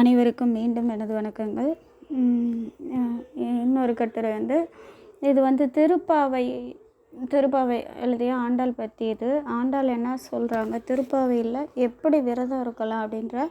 அனைவருக்கும் மீண்டும் எனது வணக்கங்கள். இன்னொரு கட்டுரை இது திருப்பாவை எழுதிய ஆண்டாள் பற்றியது. ஆண்டாள் என்ன சொல்கிறாங்க, திருப்பாவையில் எப்படி விரதம் இருக்கலாம் அப்படின்ற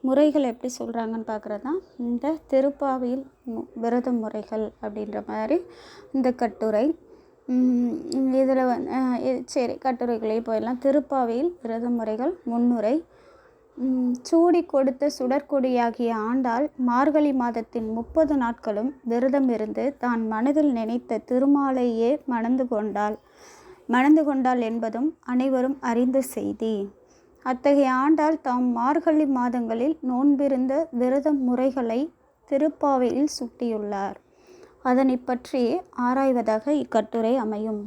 முறைகள் எப்படி சொல்கிறாங்கன்னு பார்க்குறது தான் இந்த திருப்பாவையில் விரத முறைகள் அப்படின்ற மாதிரி இந்த கட்டுரை. இதில் சரி, கட்டுரைகளே போயிடலாம். திருப்பாவையில் விரத முறைகள் முன்னுரை. சூடி கொடுத்த சுடற்கொடியாகிய ஆண்டாள் மார்கழி மாதத்தின் 30 நாட்களும் விரதம் இருந்து தான் மனதில் நினைத்த திருமாலையே மணந்து கொண்டாள் என்பதும் அனைவரும் அறிந்த செய்தி. அத்தகைய ஆண்டாள் தாம் மார்கழி மாதங்களில் நோன்பிருந்த விரத முறைகளை திருப்பாவையில் சுட்டியுள்ளார். அதனை பற்றி ஆராய்வதாக இக்கட்டுரை அமையும்.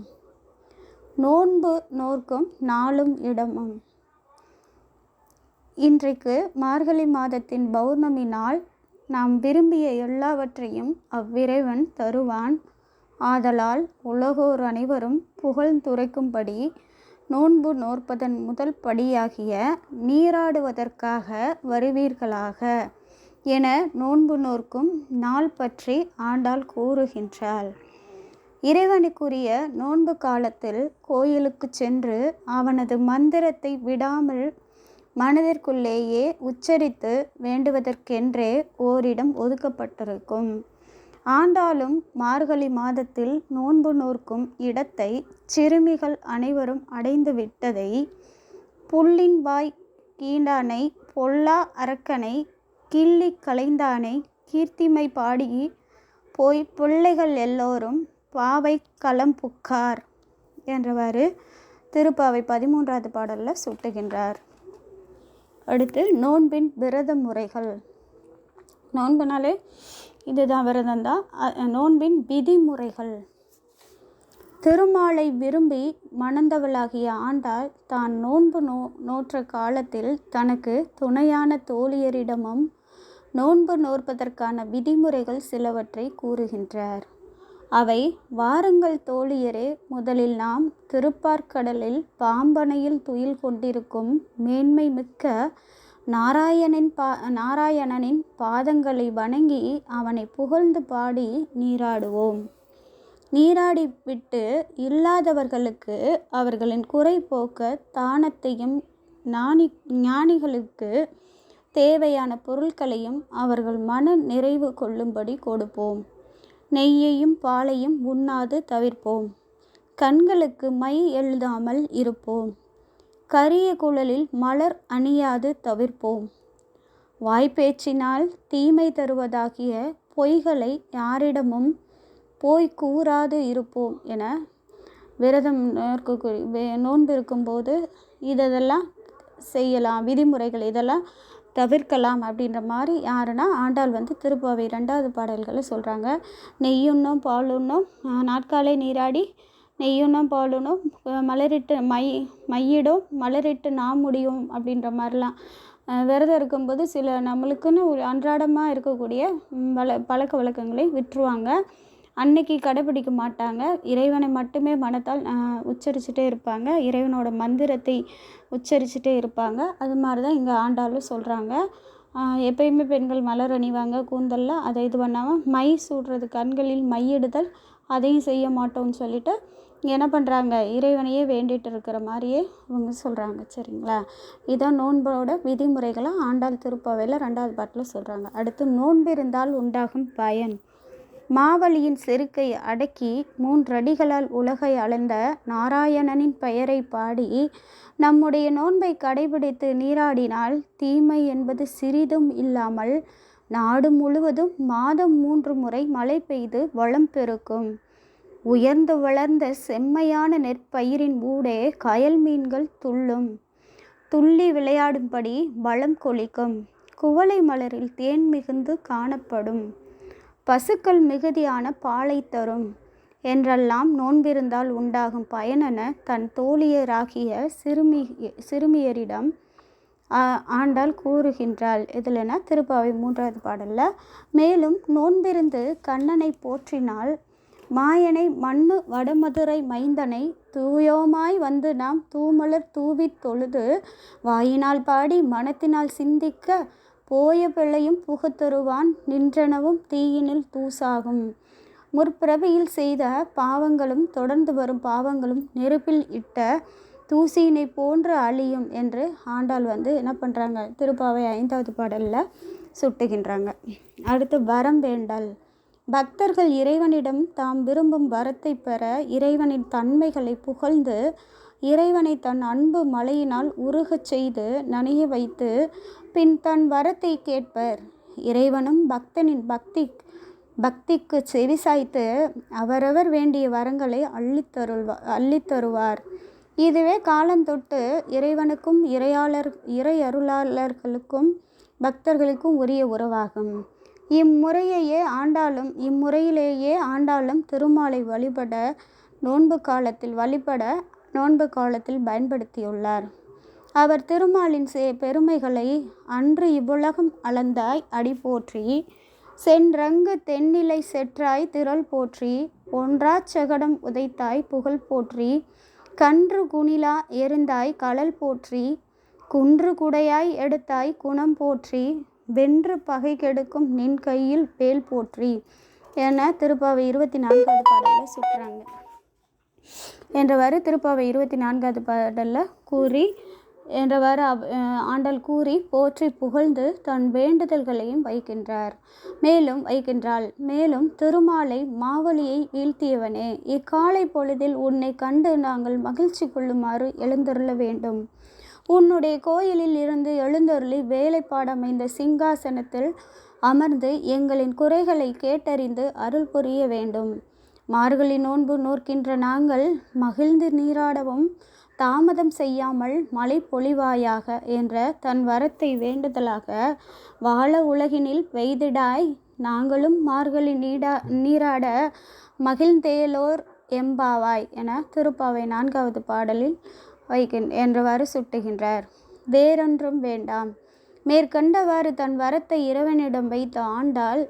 நோன்பு நோர்க்கும் நாளும் இடமும். இன்றைக்கு மார்கழி மாதத்தின் பௌர்ணமி நாள். நாம் விரும்பிய எல்லாவற்றையும் அவ்விறைவன் தருவான். ஆதலால் உலகோர் அனைவரும் புகழ்ந்துரைக்கும்படி நோன்பு நோற்பதன் முதல் படியாகிய நீராடுவதற்காக வருவீர்களாக என நோன்பு நோர்க்கும் நாள் பற்றி ஆண்டாள் கூறுகின்றாள். இறைவனுக்குரிய நோன்பு காலத்தில் கோயிலுக்கு சென்று அவனது மந்திரத்தை விடாமல் மனதிற்குள்ளேயே உச்சரித்து வேண்டுவதற்கென்றே ஓரிடம் ஒதுக்கப்பட்டிருக்கும். ஆண்டாளும் மார்கழி மாதத்தில் நோன்பு நோர்க்கும் இடத்தை சிறுமிகள் அனைவரும் அடைந்து விட்டதை, புல்லின் வாய் கீண்டானை பொல்லா அரக்கனை கிள்ளி களைந்தானை கீர்த்திமை பாடி போய் பிள்ளைகள் எல்லோரும் பாவை களம் புக்கார் என்றவாறு திருப்பாவை 13வது பாடலில் சுட்டுகின்றார். அடுத்து நோன்பின் விரத முறைகள். நோன்புனாலே இதுதான், விரதம்தான். நோன்பின் விதிமுறைகள். திருமாலை விரும்பி மணந்தவளாகிய ஆண்டாள் தான் நோன்பு நோற்ற காலத்தில் தனக்கு துணையான தோழியரிடமும் நோன்பு நோற்பதற்கான விதிமுறைகள் சிலவற்றை கூறுகின்றார். அவை, வாருங்கள் தோழியரே, முதலில் நாம் திருப்பார்க்கடலில் பாம்பனையில் துயில் கொண்டிருக்கும் மேன்மை மிக்க நாராயணனின் பாதங்களை வணங்கி அவனை புகழ்ந்து பாடி நீராடுவோம். நீராடிவிட்டு இல்லாதவர்களுக்கு அவர்களின் குறை போக்க தானத்தையும் ஞானிகளுக்கு தேவையான பொருட்களையும் அவர்கள் மன நிறைவு கொள்ளும்படி கொடுப்போம். நெய்யையும் பாலையும் உண்ணாது தவிர்ப்போம். கண்களுக்கு மை எழுதாமல் இருப்போம். கரிய குழலில் மலர் அணியாது தவிர்ப்போம். வாய்ப்பேச்சினால் தீமை தருவதாகிய பொய்களை யாரிடமும் போய் கூறாது இருப்போம் என விரதம் நோன்பு இருக்கும்போது இதெல்லாம் செய்யலாம், விதிமுறைகள் இதெல்லாம் தவிர்க்கலாம் அப்படின்ற மாதிரி யாருன்னா ஆண்டாள் திருப்பாவை 2வது பாடல்களை சொல்கிறாங்க. நெய்யுண்ணும் பாலுண்ணும் நாட்காலை நீராடி நெய்யுண்ணும் பாலுண்ணும் மலரிட்டு மையிடும் மலரிட்டு நாம் முடியும் அப்படின்ற மாதிரிலாம் விரதம் இருக்கும்போது சில நம்மளுக்குன்னு ஒரு அன்றாடமாக இருக்கக்கூடிய பழக்க வழக்கங்களை விட்டுருவாங்க. அன்னைக்கு கடைப்பிடிக்க மாட்டாங்க. இறைவனை மட்டுமே மனத்தால் உச்சரிச்சுட்டே இருப்பாங்க. இறைவனோட மந்திரத்தை உச்சரிச்சுட்டே இருப்பாங்க. அது மாதிரி தான் இங்கே ஆண்டாலும் சொல்கிறாங்க. எப்பயுமே பெண்கள் மலர் அணிவாங்க கூந்தலில். அதை இது பண்ணாமல் மை சூடுறது, கண்களில் மையிடுதல், அதையும் செய்ய மாட்டோம்னு சொல்லிட்டு என்ன பண்ணுறாங்க, இறைவனையே வேண்டிட்டு இருக்கிற மாதிரியே இவங்க சொல்கிறாங்க. சரிங்களா? இதான் நோன்போட விதிமுறைகளை ஆண்டாள் திருப்பாவையில் 2வது பாட்டில் சொல்கிறாங்க. அடுத்து நோன்பிருந்தால் உண்டாகும் பயன். மாவலியின் செருக்கை அடக்கி 3 அடிகளால் உலகை அளந்த நாராயணனின் பெயரை பாடி நம்முடைய நோன்பை கடைபிடித்து நீராடினால் தீமை என்பது சிறிதும் இல்லாமல் நாடு முழுவதும் மாதம் 3 முறை மழை பெய்து வளம் பெருக்கும். உயர்ந்து வளர்ந்த செம்மையான நெற்பயிரின் ஊடே கயல் மீன்கள் துள்ளி விளையாடும்படி வளம் கொளிக்கும். குவளை மலரில் தேன் மிகுந்து காணப்படும். பசுக்கள் மிகுதியான பாலை தரும் என்றெல்லாம் நோன்பிருந்தால் உண்டாகும் பயனென தன் தோழியராகிய சிறுமியரிடம் ஆண்டாள் கூறுகின்றாள். இதில்னா திருப்பாவை 3வது பாடலில். மேலும் நோன்பிருந்து கண்ணனை போற்றினால் மாயனை மண்ணு வடமதுரை மைந்தனை தூயோமாய் நாம் தூமலர் தூவித் தொழுது வாயினால் பாடி மனத்தினால் சிந்திக்க போய பிள்ளையும் புகுத்தருவான் நின்றனவும் தீயினில் தூசாகும். முற்பிறவியில் செய்த பாவங்களும் தொடர்ந்து வரும் பாவங்களும் நெருப்பில் இட்ட தூசியினை போன்று அழியும் என்று ஆண்டாள் என்ன பண்ணுறாங்க, திருப்பாவை 5வது பாடலில் சுட்டுகின்றாங்க. அடுத்து வரம் வேண்டல். பக்தர்கள் இறைவனிடம் தாம் விரும்பும் வரத்தை பெற இறைவனின் தன்மைகளை புகழ்ந்து இறைவனை தன் அன்பு மழையினால் உருகச் செய்து நனைய வைத்து பின் தன் வரத்தை கேட்பர். இறைவனும் பக்தனின் பக்திக்கு செவிசாய்த்து அவரவர் வேண்டிய வரங்களை அள்ளித்தருவார். இதுவே காலந்தொட்டு இறைவனுக்கும் இறையருளாளர்களுக்கும் பக்தர்களுக்கும் உரிய உறவாகும். இம்முறையிலேயே ஆண்டாளும் திருமாலை நோன்பு காலத்தில் பயன்படுத்தியுள்ளார். அவர் திருமாலின் பெருமைகளை அன்று இவ்வுலகம் அளந்தாய் அடி போற்றி, சென்றங்கு தென்னிலை செற்றாய் திரள் போற்றி, ஒன்றாச் செகடம் உதைத்தாய் புகழ் போற்றி, கன்று குணிலா எறிந்தாய் கழல் போற்றி, குன்று குடையாய் எடுத்தாய் குணம் போற்றி, வென்று பகை கெடுக்கும் நின் கையில் வேல் போற்றி என திருப்பாவை 24வது பாடலில் சுற்றுறாங்க. என்றவாறு திருப்பாவை 24வது பாடலில் ஆண்டாள் கூறி போற்றி புகழ்ந்து தன் வேண்டுதல்களையும் வைக்கின்றாள். மேலும் திருமாலை மாவலியை வீழ்த்தியவனே, இக்காலை பொழுதில் உன்னை கண்டு நாங்கள் மகிழ்ச்சி கொள்ளுமாறு எழுந்தருள வேண்டும். உன்னுடைய கோயிலில் இருந்து எழுந்தருளி வேலைப்பாடமைந்த சிங்காசனத்தில் அமர்ந்து எங்களின் குறைகளை கேட்டறிந்து அருள் புரிய வேண்டும். மார்கழி நோன்பு நோக்கின்ற நாங்கள் மகிழ்ந்து நீராடவும் தாமதம் செய்யாமல் மழை பொழிவாயாக என்ற தன் வரத்தை வேண்டுதலாக வாழ உலகினில் வெய்திடாய் நாங்களும் மார்கழி நீராட மகிழ்ந்தேலோர் எம்பாவாய் என திருப்பாவை 4வது பாடலில் என்றவாறு சுட்டுகின்றார். வேறொன்றும் வேண்டாம். மேற்கண்டவாறு தன் வரத்தை இறைவனிடம் வைத்த ஆண்டாள்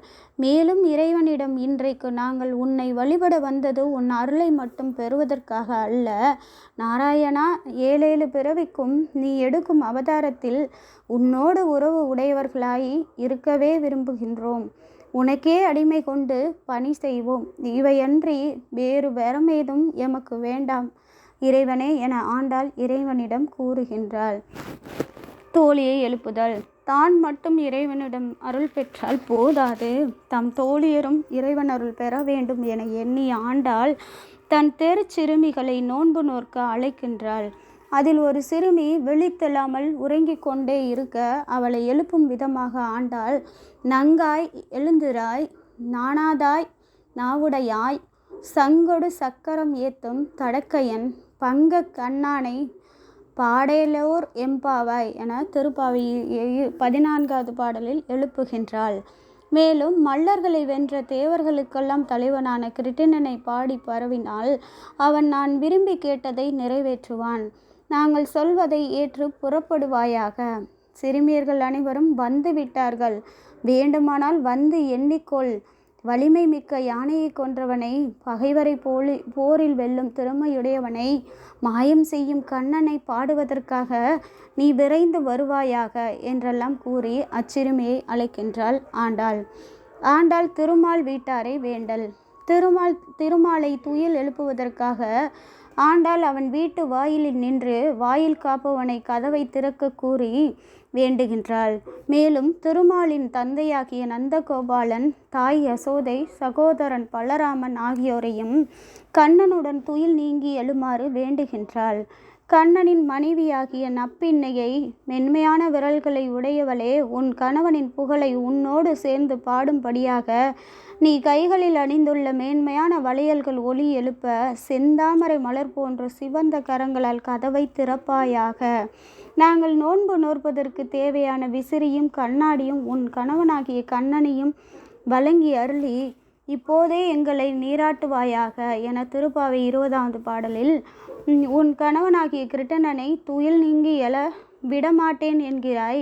மேலும் இறைவனிடம் இன்றைக்கு நாங்கள் உன்னை வழிபட வந்தது உன் அருளை மட்டும் பெறுவதற்காக அல்ல, நாராயணா, 7 பிறவிக்கும் நீ எடுக்கும் அவதாரத்தில் உன்னோடு உறவு உடையவர்களாய் இருக்கவே விரும்புகின்றோம். உனக்கே அடிமை கொண்டு பணி செய்வோம். இவையன்றி வேறு வரமேதும் எமக்கு வேண்டாம் இறைவனே என ஆண்டாள் இறைவனிடம் கூறுகின்றாள். தோழியை எழுப்புதல். தான் மட்டும் இறைவனிடம் அருள் பெற்றால் போதாது, தம் தோழியரும் இறைவன் அருள் பெற வேண்டும் என எண்ணிய ஆண்டாள் தன் சிறுமிகளை நோன்பு நோக்க அழைக்கின்றாள். அதில் ஒரு சிறுமி விழித்தெல்லாமல் உறங்கிக் கொண்டே இருக்க அவளை எழுப்பும் விதமாக ஆண்டாள், நங்காய் எழுந்திராய், நாணாதாய் நாவுடையாய், சங்கொடு சக்கரம் ஏத்தும் தடக்கையன் பங்க கண்ணானை பாடேலோர் எம்பாவாய் என திருப்பாவை 14வது பாடலில் எழுப்புகின்றாள். மேலும் மல்லர்களை வென்ற தேவர்களுக்கெல்லாம் தலைவனான கிருட்டிணனை பாடி பரவினால் அவன் நான் விரும்பி கேட்டதை நிறைவேற்றுவான். நாங்கள் சொல்வதை ஏற்று புறப்படுவாயாக. சிறுமியர்கள் அனைவரும் வந்து விட்டார்கள், வேண்டுமானால் வந்து எண்ணிக்கொள். வலிமை மிக்க யானையை கொன்றவனை, பகைவரை போரில் வெல்லும் திறமையுடையவனை, மாயம் செய்யும் கண்ணனை பாடுவதற்காக நீ விரைந்து வருவாயாக என்றெல்லாம் கூறி அச்சிறுமியை அழைக்கின்றாள் ஆண்டாள். திருமால் வீட்டாரை வேண்டல். திருமாலை துயில் எழுப்புவதற்காக ஆண்டாள் அவன் வீட்டு வாயிலில் நின்று வாயில் காப்பவனை கதவை திறக்க கூறி வேண்டுகின்றாள். மேலும் திருமாலின் தந்தையாகிய நந்தகோபாலன், தாய் யசோதை, சகோதரன் பலராமன் ஆகியோரையும் கண்ணனுடன் துயில் நீங்கி எழுமாறு வேண்டுகின்றாள். கண்ணனின் மனைவியாகிய நப்பின்னையை, மென்மையான விரல்களை உடையவளே, உன் கணவனின் புகழை உன்னோடு சேர்ந்து பாடும்படியாக நீ கைகளில் அணிந்துள்ள மேன்மையான வளையல்கள் ஒளி எழுப்ப செந்தாமரை மலர் போன்ற சிவந்த கரங்களால் கதவை திறப்பாயாக. நாங்கள் நோன்பு நோற்பதற்கு தேவையான விசிறியும் கண்ணாடியும் உன் கணவனாகிய கண்ணனையும் வழங்கி அருளி இப்போதே எங்களை நீராட்டுவாயாக என திருப்பாவை 20வது பாடலில் உன் கணவனாகிய கிருட்டிணனை துயில் நீங்கி எழ விடமாட்டேன் என்கிறாய்.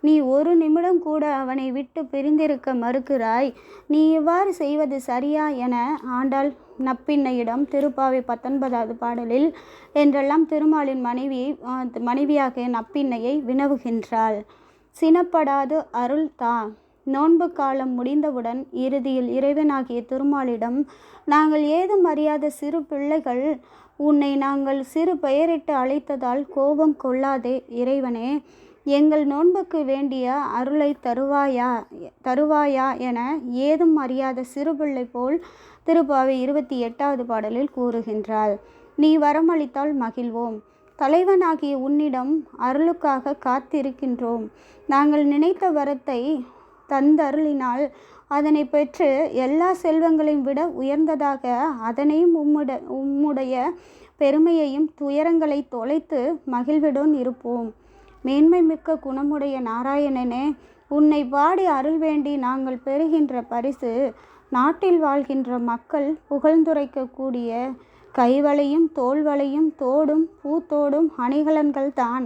நீ ஒரு நிமிடம் கூட அவனை விட்டு பிரிந்திருக்க மறுக்கிறாய். நீ இவ்வாறு செய்வது சரியா என ஆண்டாள் நப்பின்னையிடம் திருப்பாவை 19வது பாடலில் என்றெல்லாம் திருமாலின் மனைவியாகிய நப்பின்னையை வினவுகின்றாள். சினப்படாது அருள் தா. நோன்பு காலம் முடிந்தவுடன் இறுதியில் இறைவனாகிய திருமாலிடம், நாங்கள் ஏதும் அறியாத சிறு பிள்ளைகள், உன்னை நாங்கள் சிறு பெயரிட்டு அழைத்ததால் கோபம் கொள்ளாதே இறைவனே, எங்கள் நோன்புக்கு வேண்டிய அருளை தருவாயா என ஏதும் அறியாத சிறுபிள்ளை போல் திருப்பாவை 28வது பாடலில் கூறுகின்றாள். நீ வரமளித்தால் மகிழ்வோம். தலைவனாகிய உன்னிடம் அருளுக்காக காத்திருக்கின்றோம். நாங்கள் நினைத்த வரத்தை தந்தருளினால் அதனை பெற்று எல்லா செல்வங்களையும் விட உயர்ந்ததாக அதனையும் உம்முடைய பெருமையையும் துயரங்களை தொலைத்து மகிழ்விடோன் இருப்போம். மேன்மை மிக்க குணமுடைய நாராயணனே, உன்னை பாடி அருள் வேண்டி நாங்கள் பெறுகின்ற பரிசு நாட்டில் வாழ்கின்ற மக்கள் புகழ்ந்துரைக்கக்கூடிய கைவளையும் தோள்வளையும் தோடும் பூத்தோடும் அணிகலன்கள் தான்.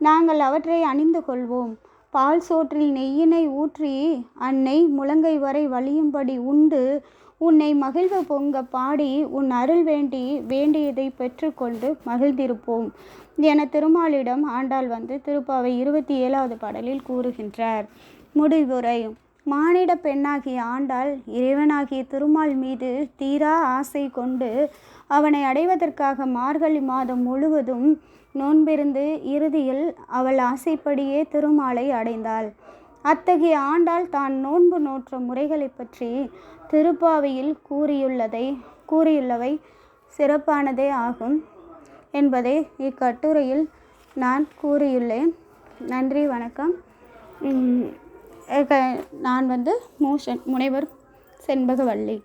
நாங்கள் அவற்றை அணிந்து கொள்வோம். பால் சோற்றில் நெய்யினை ஊற்றி அந்நெய் முழங்கை வரை வழியும்படி உண்டு உன்னை மகிழ்வு பொங்க பாடி உன் அருள் வேண்டியதை பெற்றுக்கொண்டு மகிழ்ந்திருப்போம் என திருமாலிடம் ஆண்டாள் திருப்பாவை 27வது பாடலில் கூறுகின்றார். முடிவுரை. மானிட பெண்ணாகிய ஆண்டாள் இறைவனாகிய திருமால் மீது தீரா ஆசை கொண்டு அவனை அடைவதற்காக மார்கழி மாதம் முழுவதும் நோன்பிருந்து இறுதியில் அவள் ஆசைப்படியே திருமாலை அடைந்தாள். அத்தகைய ஆண்டாள் தான் நோன்பு நோற்ற முறைகளை பற்றி திருப்பாவையில் கூறியுள்ளவை சிறப்பானதே ஆகும் என்பதை இக்கட்டுரையில் நான் கூறியுள்ளேன். நன்றி, வணக்கம். நான் முனைவர் செண்பகவள்ளி.